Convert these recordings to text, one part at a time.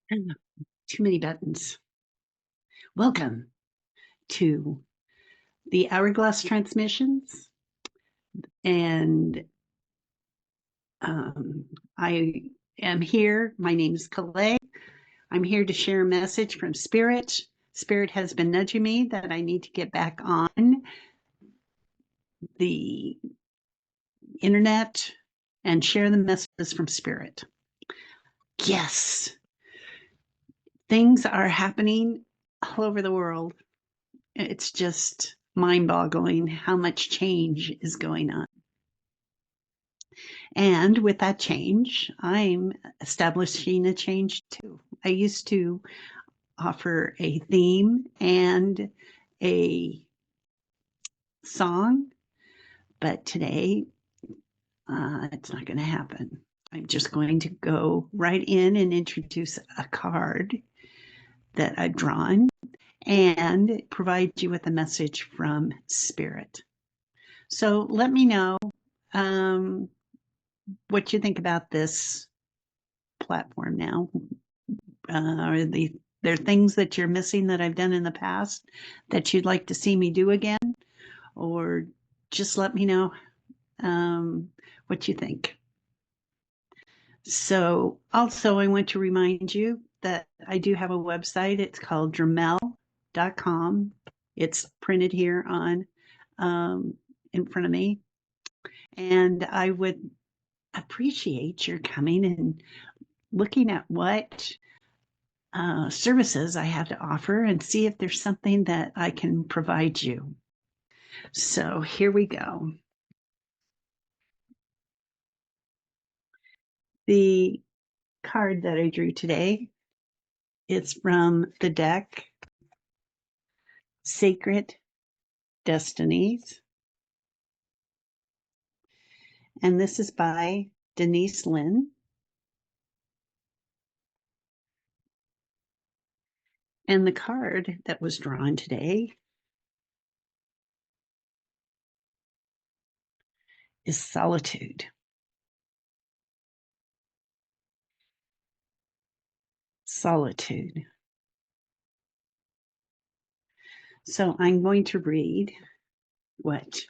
Too many buttons. Welcome to the Hourglass Transmissions. And I am here. My name is Calais. I'm here to share a message from Spirit. Spirit has been nudging me that I need to get back on the internet and share the messages from Spirit. Yes, things are happening all over the world. It's just mind-boggling how much change is going on. And with that change, I'm establishing a change too. I used to offer a theme and a song, but today it's not going to happen. I'm just going to go right in and introduce a card that I've drawn and provide you with a message from Spirit. So let me know what you think about this platform now. Are there things that you're missing that I've done in the past that you'd like to see me do again? Or just let me know what you think. So also I want to remind you that I do have a website. It's called Dramel.com. It's printed here on in front of me. And I would appreciate your coming and looking at what services I have to offer and see if there's something that I can provide you. So here we go. The card that I drew today is from the deck Sacred Destinies. And this is by Denise Lynn. And the card that was drawn today is Solitude. Solitude. So I'm going to read what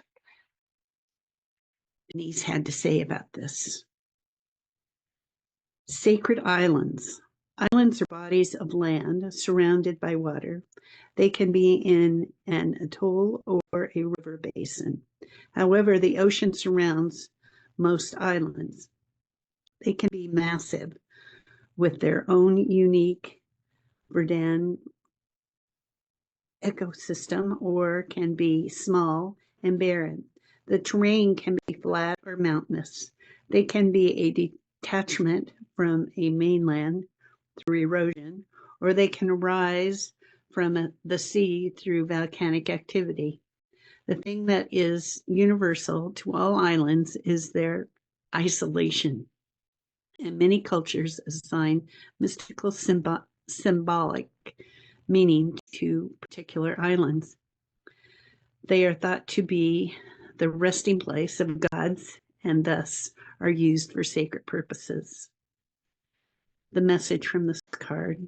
Denise had to say about this. Sacred islands. Islands are bodies of land surrounded by water. They can be in an atoll or a river basin. However, the ocean surrounds most islands. They can be massive with their own unique Verdant ecosystem or can be small and barren. The terrain can be flat or mountainous. They can be a detachment from a mainland through erosion, or they can arise from the sea through volcanic activity. The thing that is universal to all islands is their isolation. And many cultures assign mystical symbolic meaning to particular islands. They are thought to be the resting place of gods and thus are used for sacred purposes. The message from this card: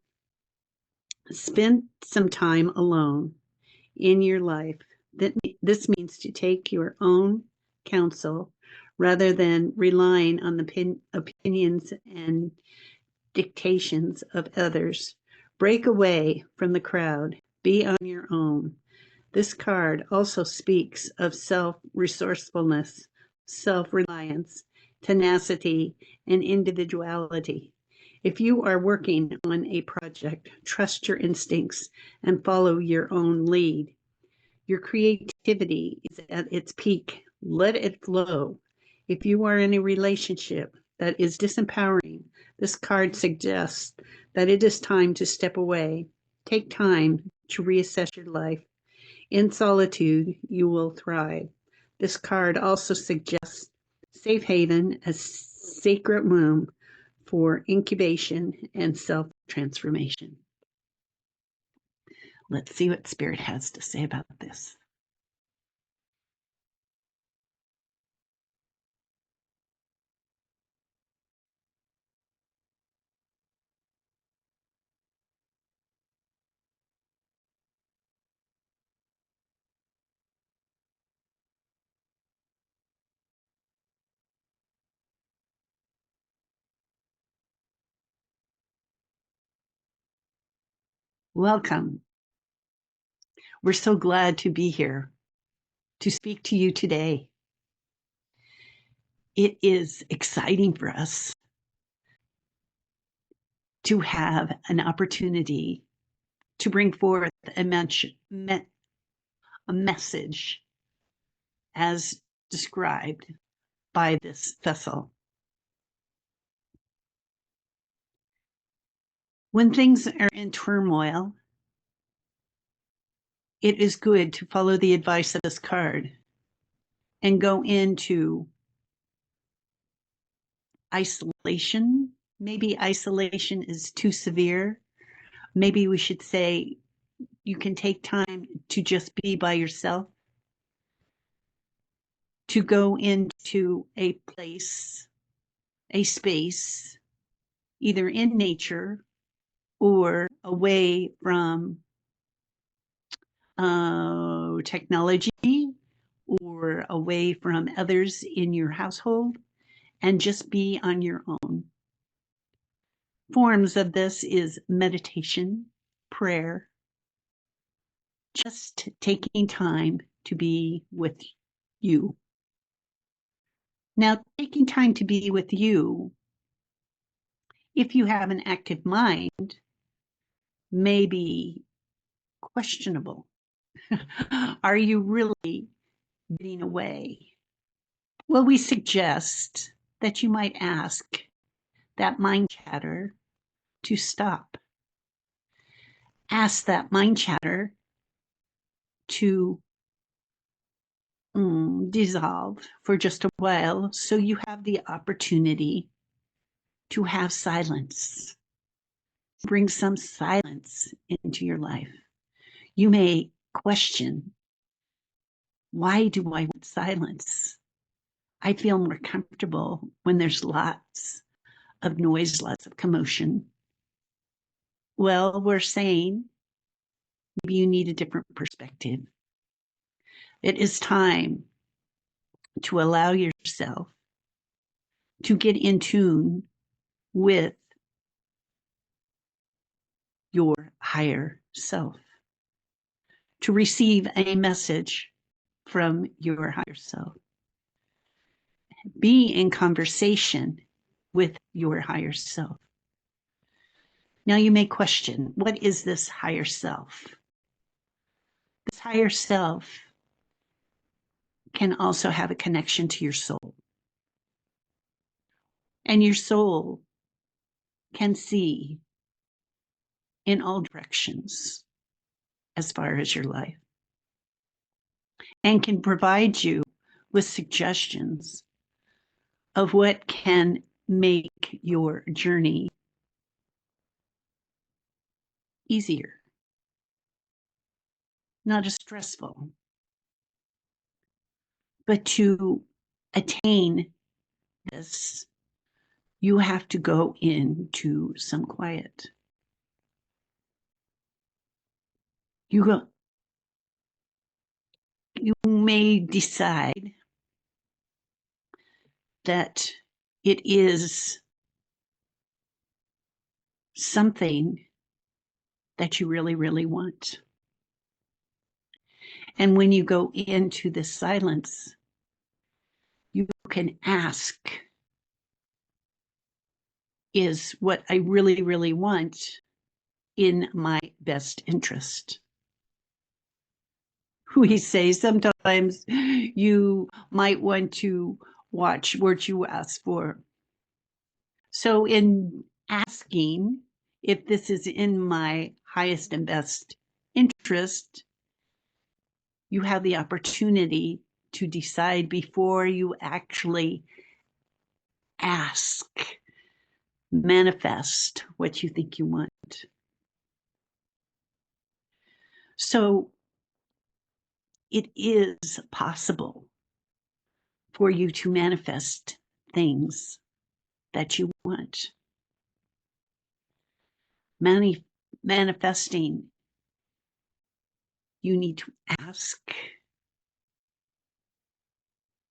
spend some time alone in your life. This means to take your own counsel rather than relying on the opinions and dictations of others. Break away from the crowd. Be on your own. This card also speaks of self-resourcefulness, self-reliance, tenacity, and individuality. If you are working on a project, trust your instincts and follow your own lead. Your creativity is at its peak. Let it flow. If you are in a relationship that is disempowering, this card suggests that it is time to step away. Take time to reassess your life. In solitude, you will thrive. This card also suggests safe haven, a sacred womb for incubation and self-transformation. Let's see what Spirit has to say about this. Welcome. We're so glad to be here to speak to you today. It is exciting for us to have an opportunity to bring forth a message as described by this vessel. When things are in turmoil, it is good to follow the advice of this card and go into isolation. Maybe isolation is too severe. Maybe we should say you can take time to just be by yourself, to go into a place, a space, either in nature or away from technology or away from others in your household, and just be on your own. Forms of this is meditation, prayer, just taking time to be with you. Now, taking time to be with you, if you have an active mind, may be questionable. Are you really getting away? Well, we suggest that you might ask that mind chatter to stop. Ask that mind chatter to dissolve for just a while so you have the opportunity to have silence. Bring some silence into your life. You may question, why do I want silence? I feel more comfortable when there's lots of noise, lots of commotion. Well, we're saying maybe you need a different perspective. It is time to allow yourself to get in tune with your higher self, to receive a message from your higher self. Be in conversation with your higher self. Now you may question, what is this higher self? This higher self can also have a connection to your soul. And your soul can see in all directions as far as your life and can provide you with suggestions of what can make your journey easier, not as stressful. But to attain this, you have to go into some quiet. You may decide that it is something that you really, really want. And when you go into this silence, you can ask, is what I really, really want in my best interest? We say sometimes you might want to watch what you ask for. So in asking if this is in my highest and best interest, you have the opportunity to decide before you actually ask, manifest what you think you want. So it is possible for you to manifest things that you want. Manifesting, you need to ask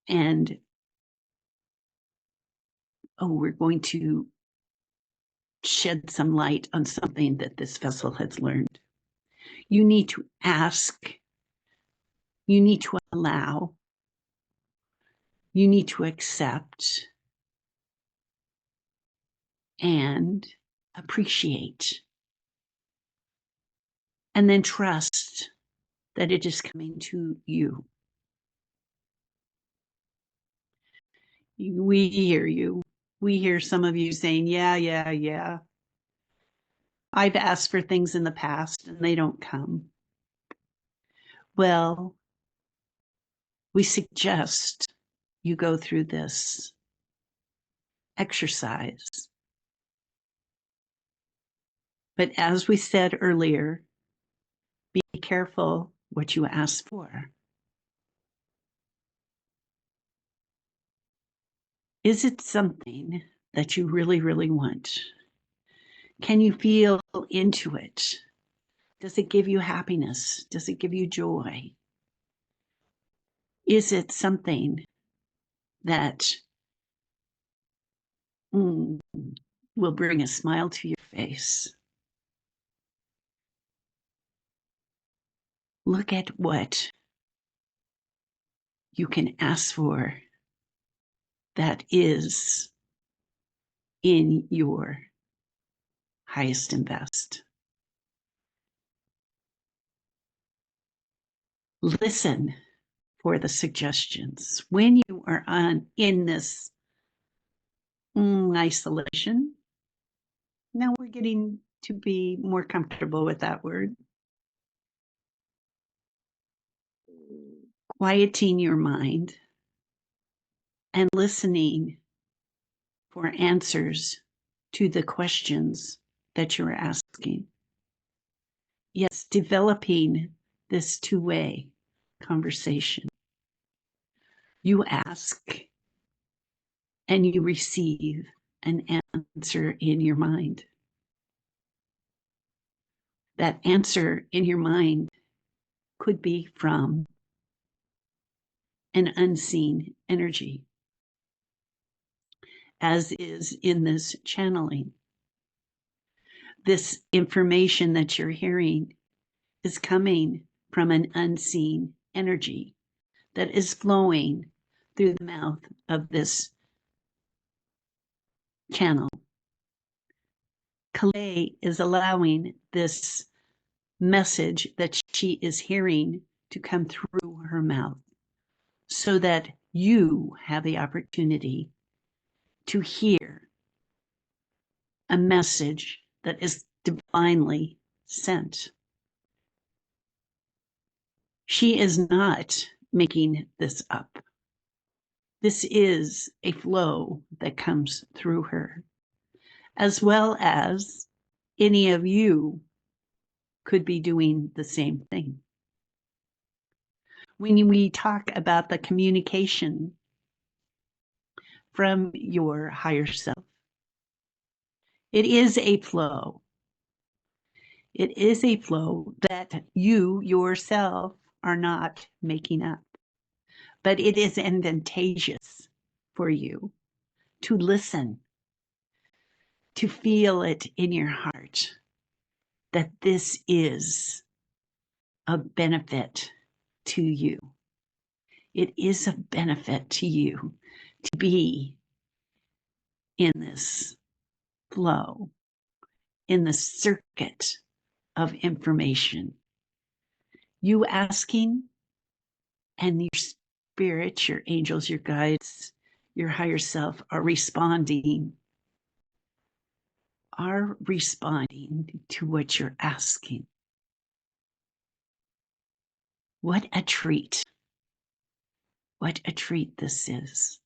and, we're going to shed some light on something that this vessel has learned. You need to ask. You need to allow. You need to accept and appreciate. And then trust that it is coming to you. We hear you. We hear some of you saying, yeah. I've asked for things in the past and they don't come. Well, we suggest you go through this exercise. But as we said earlier, be careful what you ask for. Is it something that you really, really want? Can you feel into it? Does it give you happiness? Does it give you joy? Is it something that will bring a smile to your face? Look at what you can ask for that is in your highest and best. Listen for the suggestions. When you are in this isolation, now we're getting to be more comfortable with that word. Quieting your mind and listening for answers to the questions that you're asking. Yes, developing this two-way conversation. You ask and you receive an answer in your mind. That answer in your mind could be from an unseen energy, as is in this channeling. This information that you're hearing is coming from an unseen energy that is flowing through the mouth of this channel. Kalei is allowing this message that she is hearing to come through her mouth so that you have the opportunity to hear a message that is divinely sent. She is not making this up. This is a flow that comes through her, as well as any of you could be doing the same thing. When we talk about the communication from your higher self, it is a flow. It is a flow that you yourself are not making up, but it is advantageous for you to listen, to feel it in your heart that this is a benefit to you. It is a benefit to you to be in this flow, in the circuit of information. You asking and your spirit, your angels, your guides, your higher self are responding to what you're asking. What a treat. What a treat this is.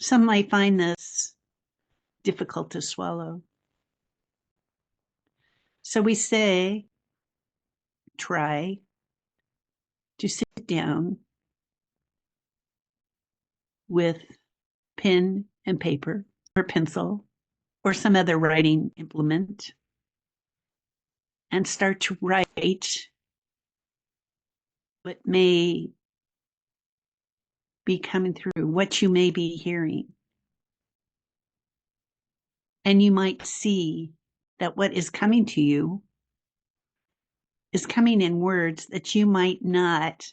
Some might find this difficult to swallow. So we say, try to sit down with pen and paper or pencil or some other writing implement and start to write what may be coming through, what you may be hearing. And you might see that what is coming to you is coming in words that you might not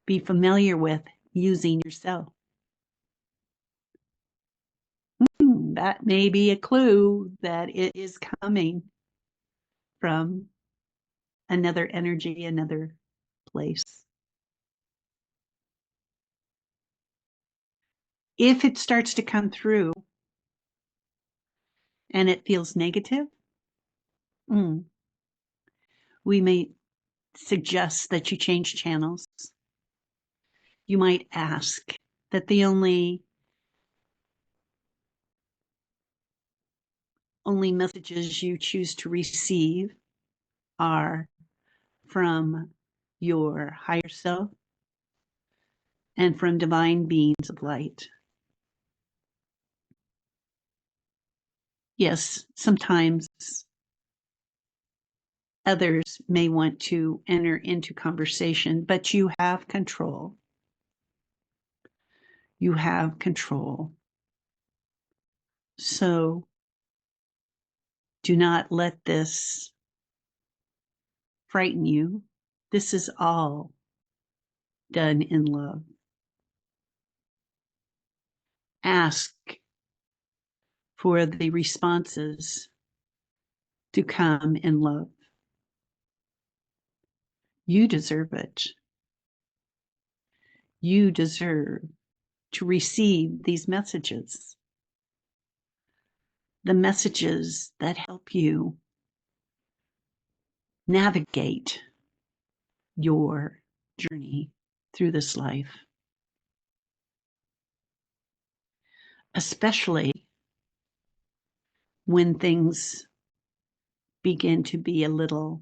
be familiar with using yourself. That may be a clue that it is coming from another energy, another place. If it starts to come through and it feels negative, we may suggest that you change channels. You might ask that the only messages you choose to receive are from your higher self and from divine beings of light. Yes, sometimes others may want to enter into conversation, but you have control. You have control. So do not let this frighten you. This is all done in love. Ask for the responses to come in love. You deserve it. You deserve to receive these messages, the messages that help you navigate your journey through this life, especially when things begin to be a little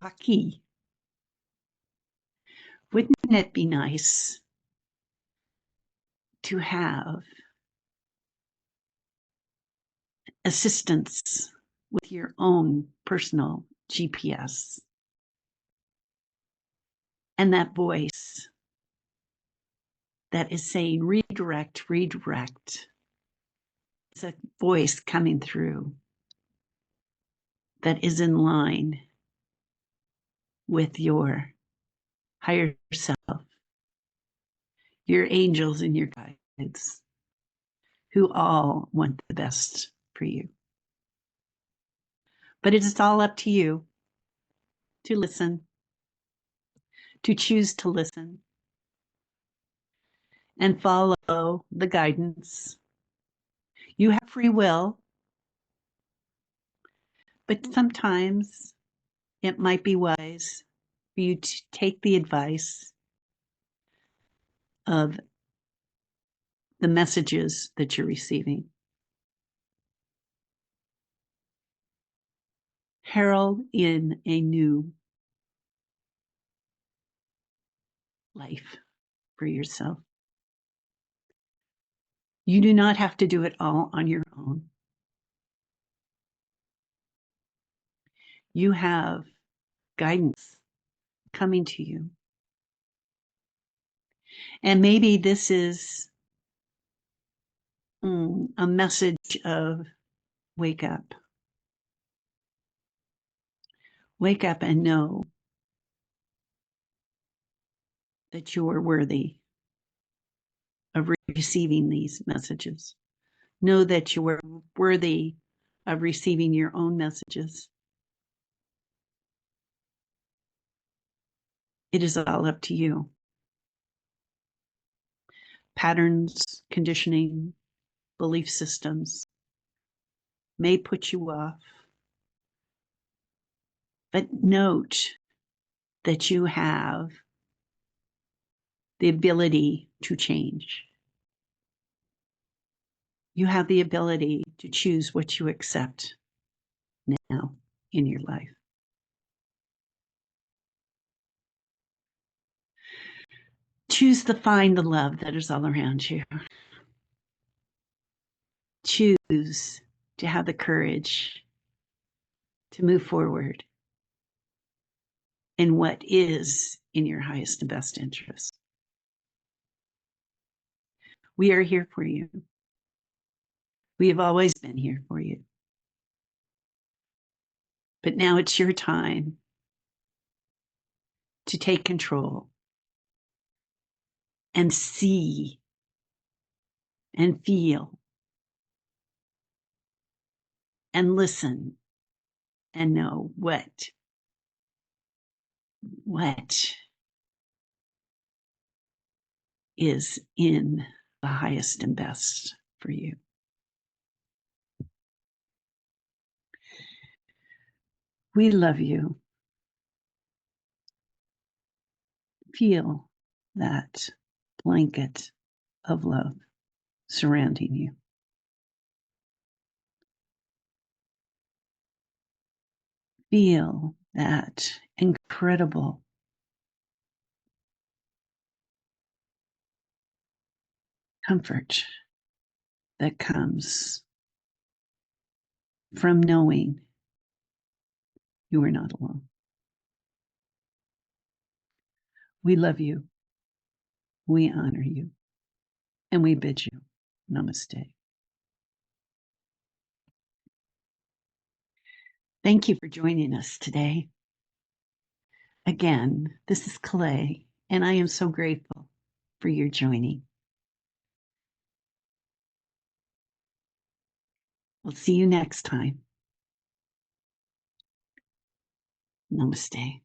rocky. Wouldn't it be nice to have assistance with your own personal GPS? And that voice that is saying, redirect, redirect. It's a voice coming through that is in line with your higher self, your angels and your guides, who all want the best for you. But it is all up to you to listen, to choose to listen, and follow the guidance. You have free will, but sometimes it might be wise for you to take the advice of the messages that you're receiving. Herald in a new life for yourself. You do not have to do it all on your own. You have guidance coming to you. And maybe this is a message of wake up. Wake up and know that you are worthy of receiving these messages. Know that you are worthy of receiving your own messages. It is all up to you. Patterns, conditioning, belief systems may put you off, but note that you have the ability to change. You have the ability to choose what you accept now in your life. Choose to find the love that is all around you. Choose to have the courage to move forward in what is in your highest and best interest. We are here for you. We have always been here for you. But now it's your time to take control and see and feel and listen and know what is in the highest and best for you. We love you. Feel that blanket of love surrounding you. Feel that incredible comfort that comes from knowing you are not alone. We love you. We honor you. And we bid you namaste. Thank you for joining us today. Again, this is Clay, and I am so grateful for your joining. We'll see you next time. Namaste.